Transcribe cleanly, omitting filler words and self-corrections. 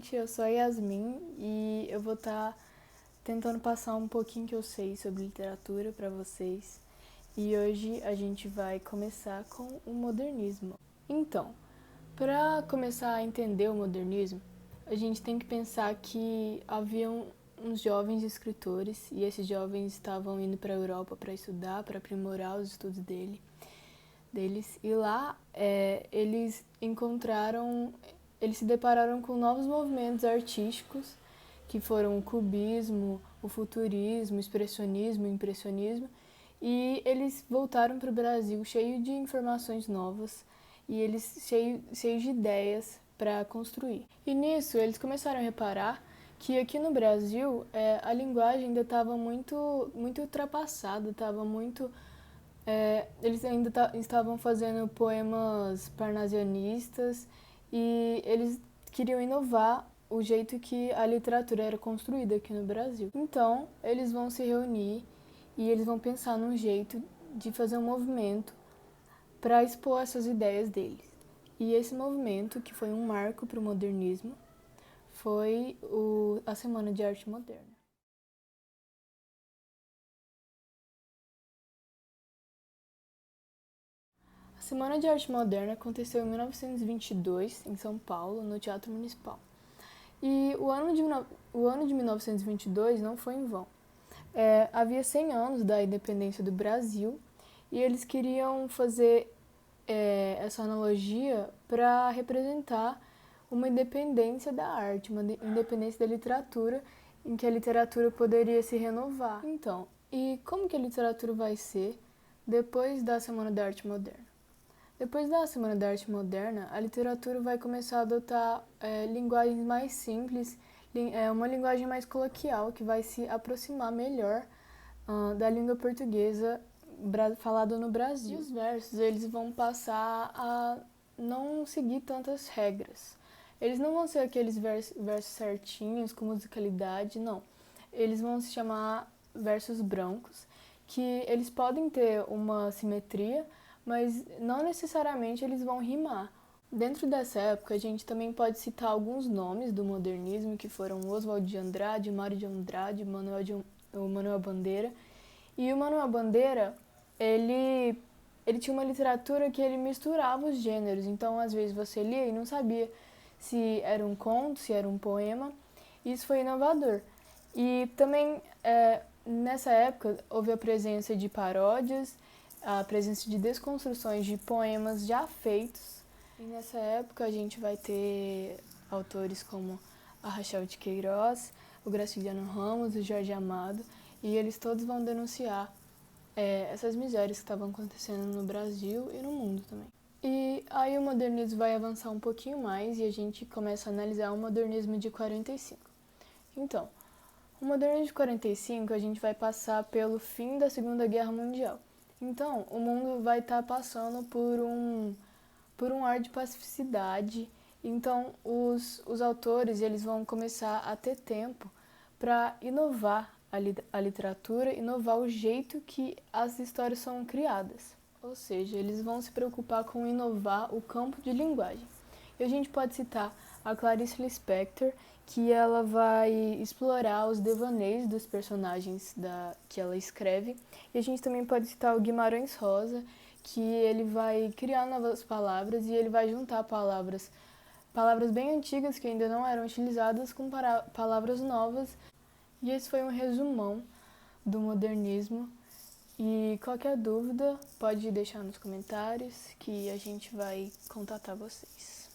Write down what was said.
gente, eu sou a Yasmin e eu vou estar tentando passar um pouquinho que eu sei sobre literatura para vocês. E hoje a gente vai começar com o modernismo. Então, para começar a entender o modernismo, a gente tem que pensar que haviam uns jovens escritores e esses jovens estavam indo para a Europa para estudar, para aprimorar os estudos deles. E lá eles se depararam com novos movimentos artísticos, que foram o cubismo, o futurismo, o expressionismo, o impressionismo, e eles voltaram para o Brasil cheios de informações novas e eles cheios de ideias para construir. E nisso eles começaram a reparar que aqui no Brasil a linguagem ainda estava muito ultrapassada, estava muito eles ainda estavam fazendo poemas parnasianistas e eles queriam inovar o jeito que a literatura era construída aqui no Brasil. Então, eles vão se reunir e eles vão pensar num jeito de fazer um movimento para expor essas ideias deles. E esse movimento, que foi um marco para o modernismo, foi a Semana de Arte Moderna. A Semana de Arte Moderna aconteceu em 1922, em São Paulo, no Teatro Municipal. E o ano de 1922 não foi em vão. Havia 100 anos da independência do Brasil e eles queriam fazer essa analogia para representar uma independência da arte, uma independência da literatura, em que a literatura poderia se renovar. Então, e como que a literatura vai ser depois da Semana da Arte Moderna? Depois da Semana da Arte Moderna, a literatura vai começar a adotar linguagens mais simples, uma linguagem mais coloquial, que vai se aproximar melhor da língua portuguesa falada no Brasil. E os versos, eles vão passar a não seguir tantas regras. Eles não vão ser aqueles versos certinhos, com musicalidade, não. Eles vão se chamar versos brancos, que eles podem ter uma simetria, mas não necessariamente eles vão rimar. Dentro dessa época, a gente também pode citar alguns nomes do modernismo, que foram Oswald de Andrade, Mário de Andrade, o Manuel Bandeira. E o Manuel Bandeira, ele tinha uma literatura que ele misturava os gêneros, então às vezes você lia e não sabia se era um conto, se era um poema. Isso foi inovador. E também, nessa época, houve a presença de paródias, a presença de desconstruções de poemas já feitos. E nessa época a gente vai ter autores como a Rachel de Queiroz, o Graciliano Ramos, o Jorge Amado, e eles todos vão denunciar essas misérias que estavam acontecendo no Brasil e no mundo também. E aí o modernismo vai avançar um pouquinho mais e a gente começa a analisar o modernismo de 45. Então, o modernismo de 45 a gente vai passar pelo fim da Segunda Guerra Mundial. Então, o mundo vai estar passando por um ar de pacificidade. Então, os autores eles vão começar a ter tempo para inovar a literatura, inovar o jeito que as histórias são criadas. Ou seja, eles vão se preocupar com inovar o campo de linguagem. E a gente pode citar a Clarice Lispector, que ela vai explorar os devaneios dos personagens que ela escreve. E a gente também pode citar o Guimarães Rosa, que ele vai criar novas palavras e ele vai juntar palavras bem antigas que ainda não eram utilizadas com palavras novas. E esse foi um resumão do modernismo. E qualquer dúvida pode deixar nos comentários que a gente vai contatar vocês.